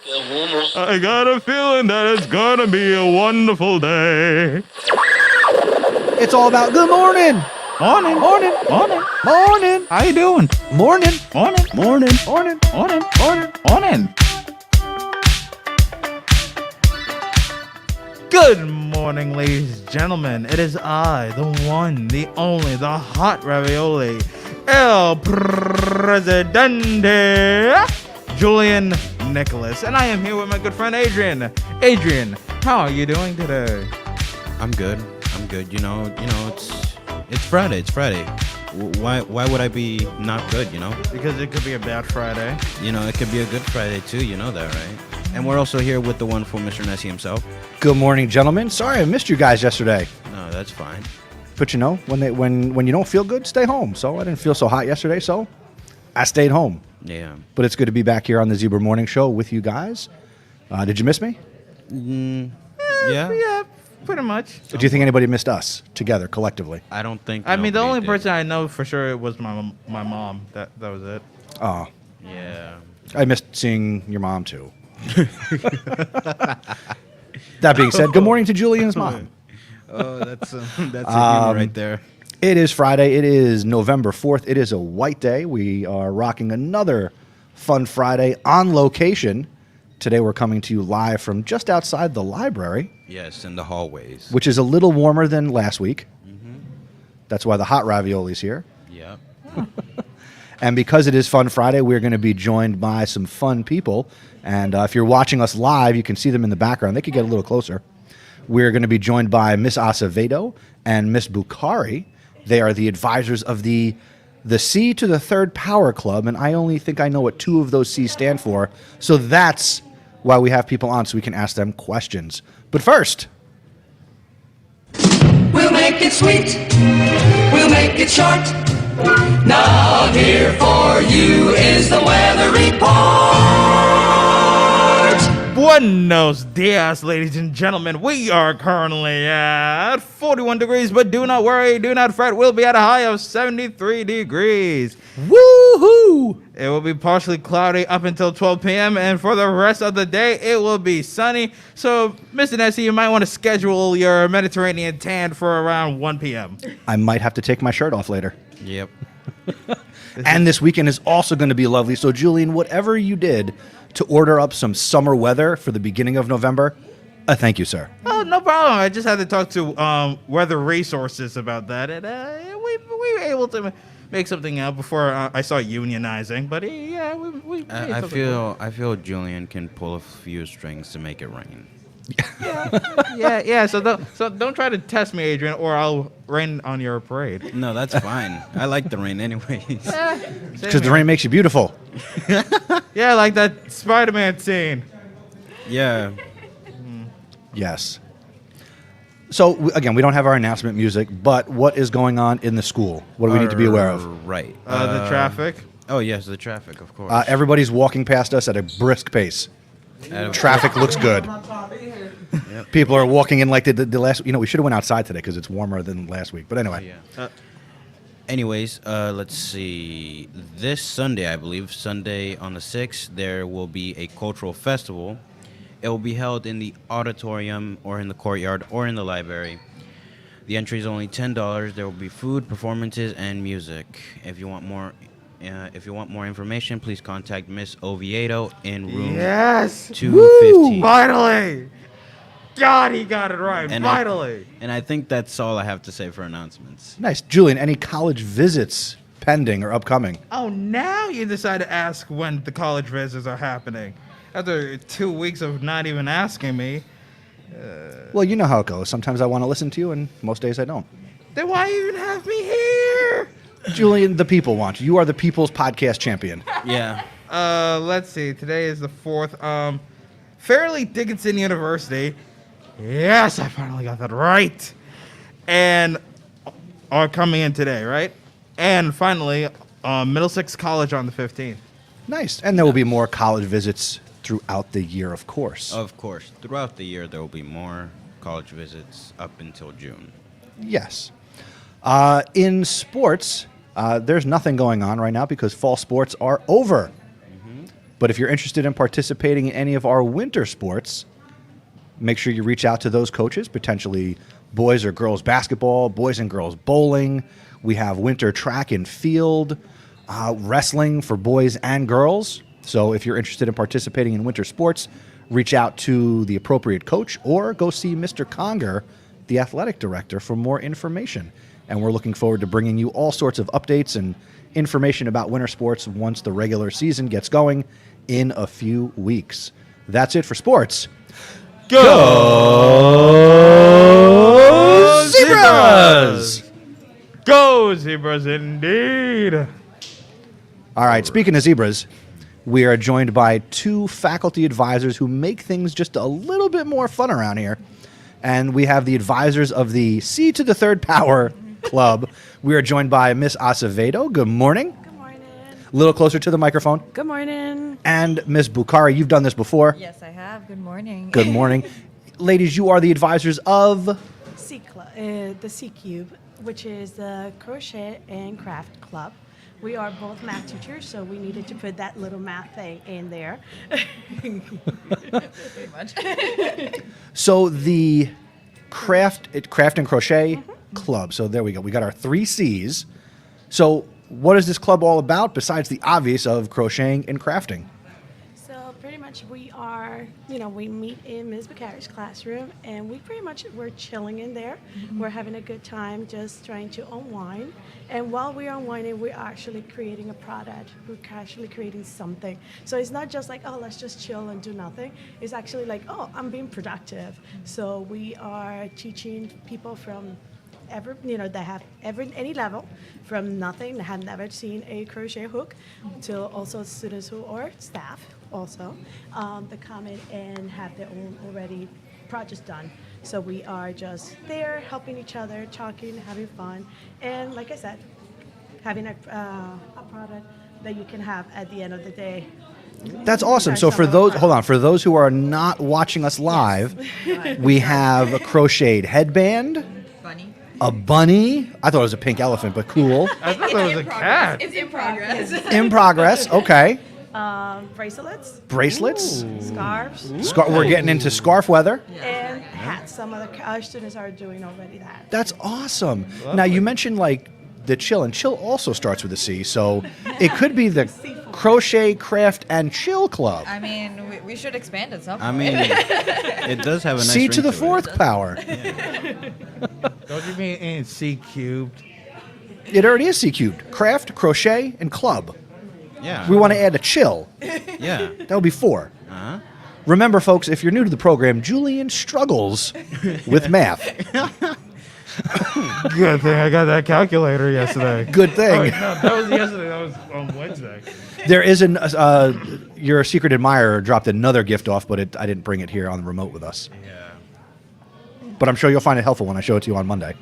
I got a feeling that it's gonna be a wonderful day. It's all about good morning. Morning. Morning. Morning. Morning. How you doing? Morning. Morning. Morning. Morning. Morning. Morning. Morning. Good morning, ladies and gentlemen. It is I, the one, the only, the hot ravioli, El Presidente, Julian Nicholas, and I am here with my good friend Adrian. Adrian, how are you doing today? I'm good. You know, it's Friday. It's Friday. Why would I be not good, you know? Because it could be a bad Friday. You know, it could be a good Friday too, you know that, right? And we're also here with the wonderful Mr. Nessie himself. Good morning, gentlemen. Sorry I missed you guys yesterday. No, that's fine. But you know, when you don't feel good, stay home. So I didn't feel so hot yesterday, so I stayed home. Yeah. But it's good to be back here on the Zebra Morning Show with you guys. Did you miss me? Yeah. Pretty much. Do you think anybody missed us together collectively? I don't think. I mean, the nobody only did. person I know for sure was my mom. That was it. Oh, Yeah. I missed seeing your mom too. That being said, good morning to Julian's mom. Oh, that's a humor right there. It is Friday. It is November 4th. It is a white day. We are rocking another fun Friday on location. Today we're coming to you live from just outside the library, Yes, in the hallways. which is a little warmer than last week. That's why the hot ravioli's here. Yep. And because it is Fun Friday, we're going to be joined by some fun people. And if you're watching us live, you can see them in the background. They could get a little closer. We're going to be joined by Miss Acevedo and Miss Bukhari. They are the advisors of the C to the Third Power Club, and I only think I know what two of those C's stand for. So that's why we have people on, so we can ask them questions. But first, We'll make it sweet. We'll make it short. Now here for you is the weather report. Buenos dias, ladies and gentlemen. We are currently at 41 degrees, but do not worry, do not fret. We'll be at a high of 73 degrees. woohoo! It will be partially cloudy up until 12 p.m., and for the rest of the day, it will be sunny. So, Mr. Nessie, you might want to schedule your Mediterranean tan for around 1 p.m. I might have to take my shirt off later. Yep. And this weekend is also going to be lovely. So, Julian, whatever you did to order up some summer weather for the beginning of November, thank you, sir. Oh, no problem. I just had to talk to Weather Resources about that, and we were able to make something out before I saw unionizing. But yeah, we made I something. feel Julian can pull a few strings to make it rain. Yeah. So don't try to test me, Adrian, or I'll rain on your parade. No, that's fine. I like the rain anyways. Because the rain makes you beautiful. Yeah, like that Spider-Man scene. Yeah. Yes. So, again, we don't have our announcement music, but what is going on in the school? What do we need to be aware of? Right. The traffic. Oh, yes, the traffic, of course. Everybody's walking past us at a brisk pace. Traffic looks good. People are walking in like the last. We should have went outside today because it's warmer than last week. But anyway, Yeah. Anyways, let's see. This Sunday, I believe, Sunday on the 6th, there will be a cultural festival. It will be held in the auditorium or in the courtyard or in the library. The entry is only $10. There will be food, performances, and music. If you want more information, please contact Miss Oviedo in room Yes. 215. Finally. God, he got it right. And Finally. And I think that's all I have to say for announcements. nice. Julian, any college visits pending or upcoming? Oh, now you decide to ask when the college visits are happening. After 2 weeks of not even asking me, Well, you know how it goes. Sometimes I want to listen to you, and most days I don't. then why even have me here? Julian, the people want you. You are the people's podcast champion. Yeah. Let's see. Today is the 4th. Fairleigh Dickinson University. Yes, I finally got that right. And are coming in today, right? And finally, Middlesex College on the 15th. Nice. And there will be more college visits throughout the year, of course. Of course. Throughout the year, there will be more college visits up until June. Yes. In sports, there's nothing going on right now because fall sports are over. But if you're interested in participating in any of our winter sports, make sure you reach out to those coaches, potentially boys or girls basketball, boys and girls bowling. We have winter track and field, wrestling for boys and girls. So if you're interested in participating in winter sports, reach out to the appropriate coach or go see Mr. Conger, the athletic director, for more information. And we're looking forward to bringing you all sorts of updates and information about winter sports once the regular season gets going in a few weeks. That's it for sports. Go Zebras! Go Zebras indeed! All right, speaking of zebras, we are joined by two faculty advisors who make things just a little bit more fun around here. And we have the advisors of the C to the Third Power Club. We are joined by Miss Acevedo. Good morning. Good morning. A little closer to the microphone. Good morning. And Miss Bukhari, you've done this before. Yes, I have. Good morning. Good morning. Ladies, you are the advisors of... The C Cube, which is the Crochet and Craft Club. We are both math teachers, so we needed to put that little math thing in there. Pretty much. So the Craft and Crochet Club. So there we go. We got our 3 C's. So what is this club all about besides the obvious of crocheting and crafting? So pretty much we are, we meet in Ms. Bukhari's classroom, and we're chilling in there. We're having a good time, just trying to unwind. And while we're unwinding, we're actually creating a product. We're actually creating something. So it's not just like, oh, let's just chill and do nothing. It's actually like, oh, I'm being productive. So we are teaching people from that have any level, from nothing, that have never seen a crochet hook, to also students who are staff also, that come in and have their own already projects done. So we are just there helping each other, talking, having fun, and like I said, having a product that you can have at the end of the day. That's awesome. So for those who are not watching us live, we have a crocheted headband, Funny. a bunny. I thought it was a pink elephant, but cool. I thought that was a cat. It's in progress. In progress. Okay. Bracelets, Bracelets. scarves, We're getting into scarf weather. and hats. Some of our students are doing already that. That's awesome. Now you mentioned like the chill, and chill also starts with a C, so it could be the Crochet, Craft, and Chill Club. I mean, we should expand at some point. I mean, it does have a nice C ring to the it. 4th power. Don't you mean in C cubed? It already is C cubed. Craft, Crochet, and Club. Yeah. We want to add a chill. Yeah. That would be 4. Uh-huh. Remember, folks, if you're new to the program, Julian struggles with math. Good thing I got that calculator yesterday. Good Oh, thing. wait, no, that was yesterday. That was on Wednesday. There is your secret admirer dropped another gift off, but I didn't bring it here on the remote with us. Yeah. But I'm sure you'll find it helpful when I show it to you on Monday.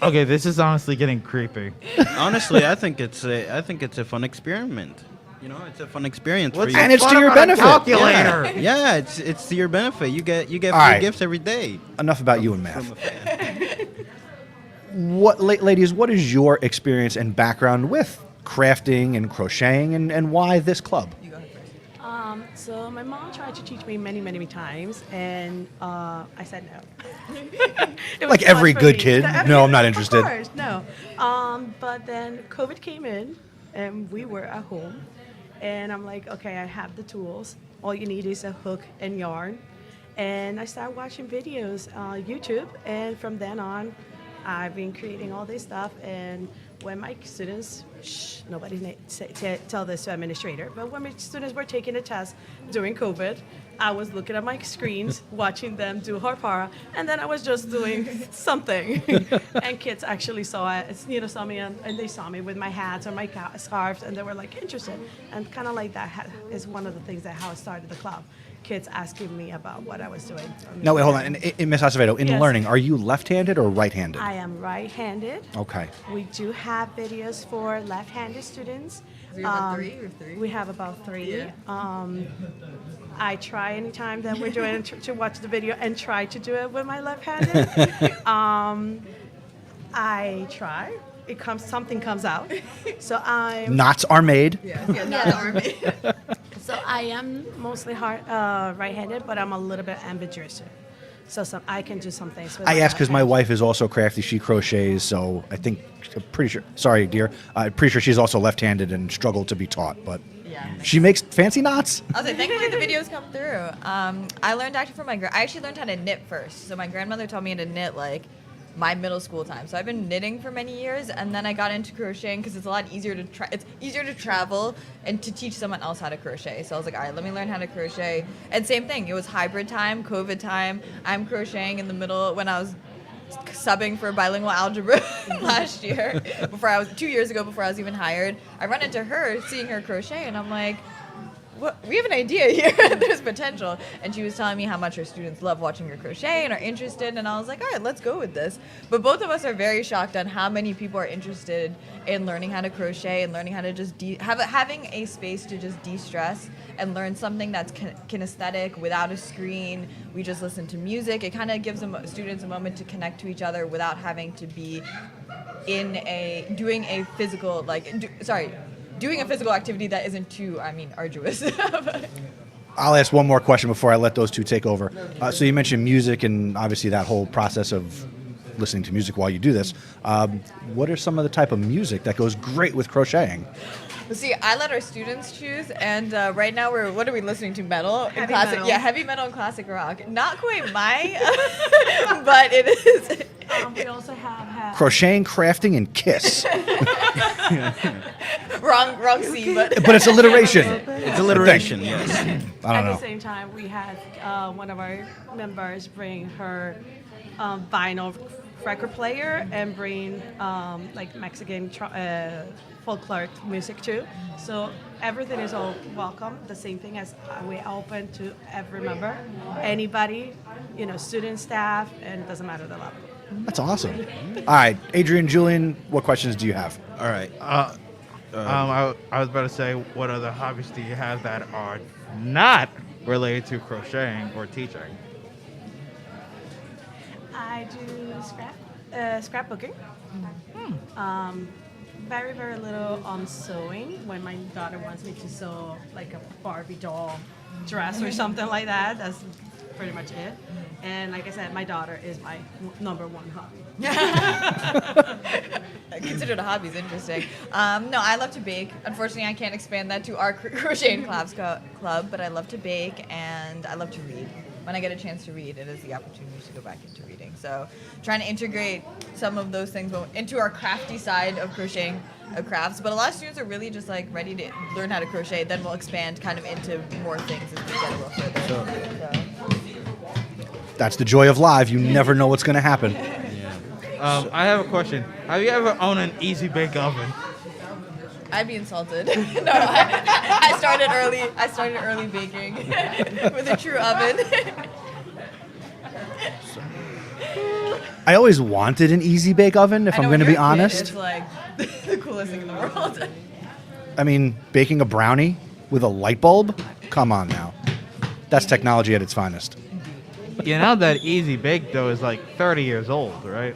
Okay, this is honestly getting creepy. Honestly, I think it's a fun experiment. It's a fun experience for you. And it's fun to your about a benefit. calculator? Yeah, it's to your benefit. You get free right. gifts every day. Enough about you and math. From a fan. Ladies, what is your experience and background with crafting and crocheting, and why this club? You go ahead first. So my mom tried to teach me many, many times, and I said no. It was Like too every much for good me. kid? No, I'm not interested. Of course, no. But then COVID came in, and we were at home, and I'm like, okay, I have the tools. All you need is a hook and yarn. And I started watching videos on YouTube, and from then on, I've been creating all this stuff. And when my students, nobody tell this to administrator, but when my students were taking a test during COVID, I was looking at my screens, watching them do harpara, and then I was just doing something. And kids actually saw it, saw me, and they saw me with my hats or my scarves, and they were like interested. And kind of like that is one of the things that how I started the club. Kids asking me about what I was doing. No, wait, hold on. And Miss Acevedo, in Yes. learning, are you left-handed or right-handed? I am right-handed. Okay. We do have videos for left-handed students. We have 3 or 3? We have about 3. Yeah. I try anytime that we're doing to watch the video and try to do it with my left-handed. I try. Something comes out. So I'm. Knots are made. Yeah, not the army. So I I am mostly right-handed, but I'm a little bit ambidextrous. So I can do some things with I my asked because left my hand. wife is also crafty. She crochets, so I'm pretty sure. Sorry, dear. I'm pretty sure she's also left-handed and struggled to be taught. But Yeah. she makes fancy knots. I was like, thankfully the videos come through. I learned actually from I actually learned how to knit first. So my grandmother taught me how to knit like my middle school time. So I've been knitting for many years, and then I got into crocheting because it's a lot easier to it's easier to travel and to teach someone else how to crochet. So I was like, all right, let me learn how to crochet. And same thing, it was hybrid time, COVID time. I'm crocheting in the middle when I was subbing for bilingual algebra last year, 2 years ago before I was even hired. I run into her, seeing her crochet, and I'm like, what? We have an idea here. There's potential. And she was telling me how much her students love watching her crochet and are interested. And I was like, all right, let's go with this. But both of us are very shocked on how many people are interested in learning how to crochet and learning how to just having a space to just de-stress and learn something that's kinesthetic without a screen. We just listen to music. It kind of gives students a moment to connect to each other without having to be doing a physical activity that isn't too, arduous. I'll ask one more question before I let those two take over. So you mentioned music and obviously that whole process of listening to music while you do this. What are some of the type of music that goes great with crocheting? See, I let our students choose, and right now what are we listening to? Metal and Heavy classic. metal. Yeah, heavy metal and classic rock. Not quite my, but it is. We also have Crocheting, crafting, and kiss. wrong C, but But it's alliteration. It's alliteration, yes. I At don't the know. same time, we had one of our members bring her vinyl record player and bring like Mexican folkloric music too. So everything is all welcome. The same thing as we're open to every member, anybody, student, staff, and it doesn't matter the level. That's awesome. All right, Adrian, Julian, what questions do you have? All right. I was about to say, what other hobbies do you have that are not related to crocheting or teaching? I do scrapbooking. Very, very little on sewing. When my daughter wants me to sew like a Barbie doll dress or something like that, that's pretty much it. And like I said, my daughter is my number one hobby. I consider the hobbies interesting. No, I love to bake. Unfortunately, I can't expand that to our crocheting club, but I love to bake and I love to read. When I get a chance to read, it is the opportunity to go back into reading. So trying to integrate some of those things into our crafty side of crocheting, of crafts. But a lot of students are really just like ready to learn how to crochet. Then we'll expand kind of into more things as we get a little further. So. That's the joy of live. You never know what's going to happen. I have a question. Have you ever owned an easy bake oven? I'd be insulted. No, I started early. I started early baking with a true oven. I always wanted an easy bake oven, if I know I'm when going to you're be a kid, honest. It's like the coolest thing in the world. I mean, baking a brownie with a light bulb? Come on now. That's technology at its finest. You know that easy bake dough is like 30 years old, right?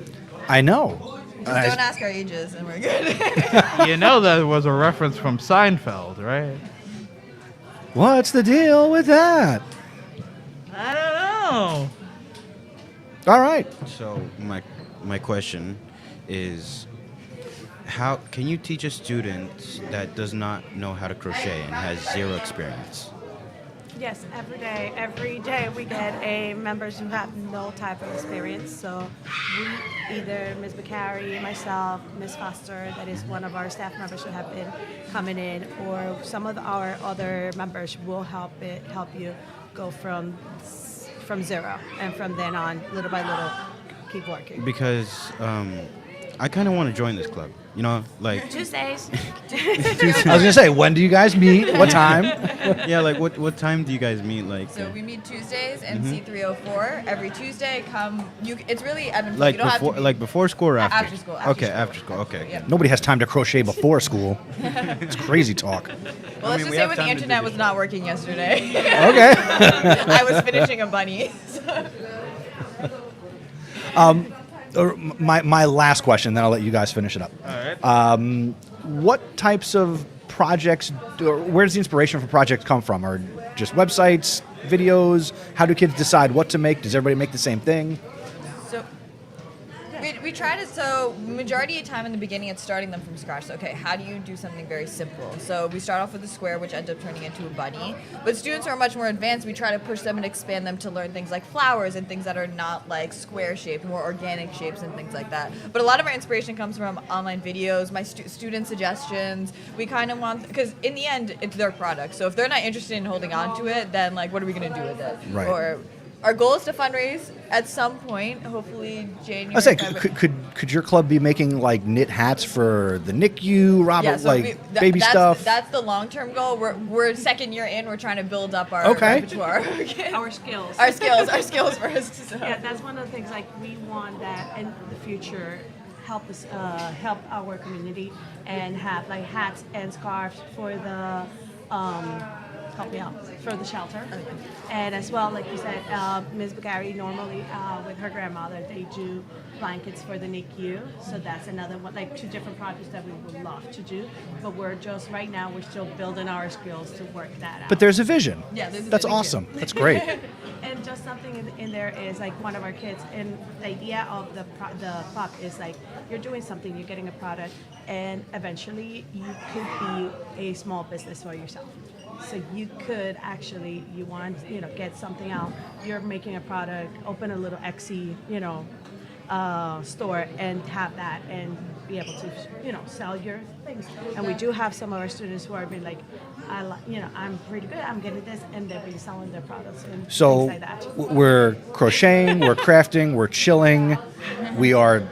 I know. Just don't ask our ages, and we're good. You know that was a reference from Seinfeld, right? What's the deal with that? I don't know. All right. So my question is, how can you teach a student that does not know how to crochet and has zero experience? Yes, every day we get members who have no type of experience. So we, either Ms. McCary, myself, Ms. Foster, that is one of our staff members who have been coming in, or some of our other members will help you go from zero, and from then on, little by little, keep working. Because I kind of want to join this club. You know, like Tuesdays. I was going to say, when do you guys meet? What time? yeah, like what time do you guys meet? Like So we meet Tuesdays in C304 every Tuesday. It's really ebb and flow. like You don't have to before be- like before school or after? After school, Okay, after school. Okay. Yeah. Nobody has time to crochet before school. It's crazy talk. Well, let's mean, just we say have when the time to do internet this. was not working yesterday, Okay. I was finishing a bunny. My last question, then I'll let you guys finish it up. All right. What types of projects, or where does the inspiration for projects come from? Or just websites, videos? How do kids decide what to make? Does everybody make the same thing? So we try to, so majority of the time in the beginning it's starting them from scratch. So, okay, how do you do something very simple? So we start off with a square, which ends up turning into a bunny. But students who are much more advanced, we try to push them and expand them to learn things like flowers and things that are not like square shaped, more organic shapes and things like that. But a lot of our inspiration comes from online videos, my student suggestions. We kind of want, because in the end, it's their product. So if they're not interested in holding on to it, then like, what are we going to do with it? Right. Or our goal is to fundraise at some point, hopefully January. I was saying, could your club be making like knit hats for the NICU, Robert, so baby stuff? That's the long-term goal. We're second year in. We're trying to build up our Okay. repertoire. Our skills. Our skills first. So. Yeah, that's one of the things. Like we want that in the future, help us help our community and have like hats and scarves for the help me out for the shelter. And as well, like you said, Ms. Bagari normally with her grandmother they do blankets for the NICU. So that's another one, like 2 different projects that we would love to do. But we're just right now we're still building our skills to work that out. But there's a vision. Yeah, there's a That's vision. awesome. That's great. And just something in there is like one of our kids, and the idea of the club is like you're doing something, you're getting a product, and eventually you could be a small business for yourself. So you could actually, you want, get something out. You're making a product, open a little Etsy, store and have that and be able to, sell your things. And we do have some of our students who are being like, I'm pretty good, I'm getting this, and they'll be selling their products and So things like that. we're crocheting, we're crafting, we're chilling, we are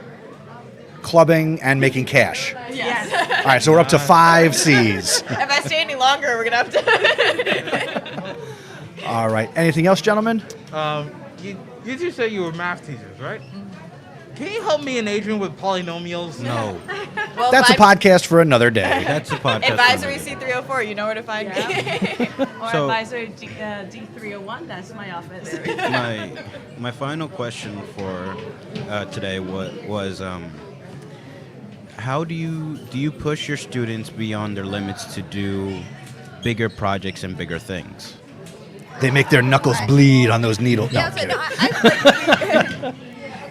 clubbing and making cash. Yes. All right, so we're up to 5 C's. If I stay any longer, we're gonna have to. All right. Anything else, gentlemen? You just said you were math teachers, right? Can you help me and Adrian with polynomials? No, Well, That's a podcast for another day. that's a podcast. Advisory C304. You know where to find me. Or So- advisor D301, that's my office. my final question for today was how do you push your students beyond their limits to do bigger projects and bigger things? They make their knuckles bleed on those needles. No, Yeah, I'm so kidding. no,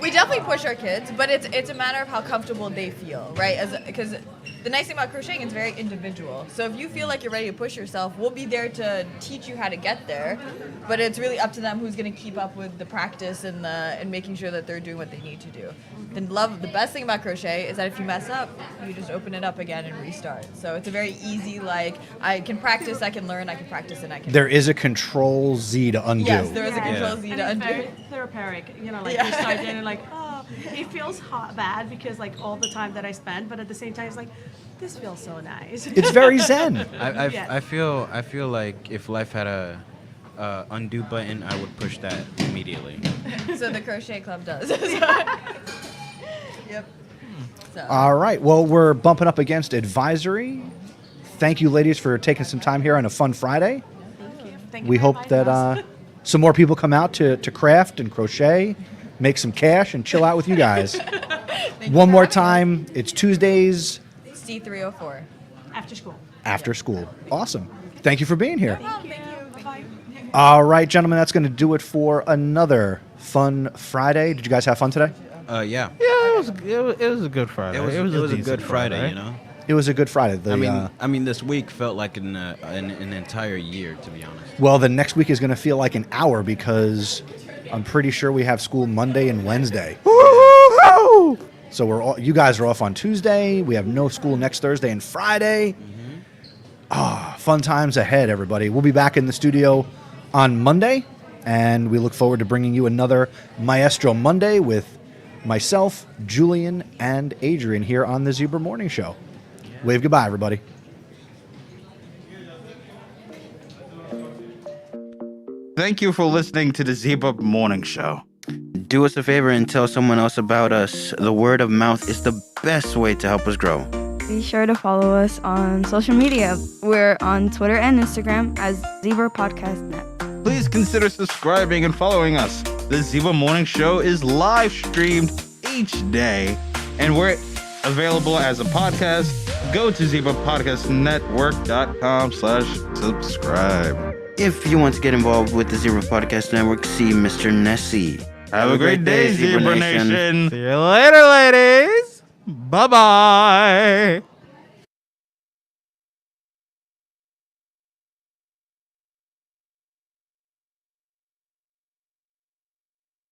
we definitely push our kids, but it's a matter of how comfortable they feel, right? Because the nice thing about crocheting is very individual. So if you feel like you're ready to push yourself, we'll be there to teach you how to get there. But it's really up to them who's going to keep up with the practice and making sure that they're doing what they need to do. The best thing about crochet is that if you mess up, you just open it up again and restart. So it's a very easy, like, I can practice, I can learn, I can practice, and I can. There is a Control Z to undo. Yes, there is a control Z And to it's undo. very therapeutic, like Yeah. you start in and like, oh, it feels bad because like all the time that I spend, but at the same time it's like, this feels so nice. It's very zen. Yeah. I feel like if life had a undo button, I would push that immediately. So the crochet club does. Yep. So. All right. Well, we're bumping up against advisory. Thank you, ladies, for taking some time here on a fun Friday. Thank you We for hope inviting that us. some more people come out to craft and crochet, make some cash, and chill out with you guys. One more time, it's Tuesdays C304. After school. after school. Awesome. Thank you for being here. Thank you. Bye. All right, gentlemen, that's going to do it for another fun Friday. Did you guys have fun today? Yeah. Yeah, it was a good Friday. It was a decent good Friday, you know. It was a good Friday. I mean, this week felt like an entire year, to be honest. Well, the next week is going to feel like an hour because I'm pretty sure we have school Monday and Wednesday. Woo-hoo! So you guys are off on Tuesday. We have no school next Thursday and Friday. Fun times ahead, everybody. We'll be back in the studio on Monday, and we look forward to bringing you another Maestro Monday with myself, Julian, and Adrian here on the Zebra Morning Show. Wave goodbye, everybody. Thank you for listening to the Zebra Morning Show. Do us a favor and tell someone else about us. The word of mouth is the best way to help us grow. Be sure to follow us on social media. We're on Twitter and Instagram as Zebra Podcast Net. Please consider subscribing and following us. The Zebra Morning Show is live streamed each day, and we're available as a podcast go to zebrapodcastnetwork.com/subscribe. If you want to get involved with the Zebra Podcast Network, see Mr. Nessie. Have a great day, Zebra Nation. See you later, ladies. Bye-bye.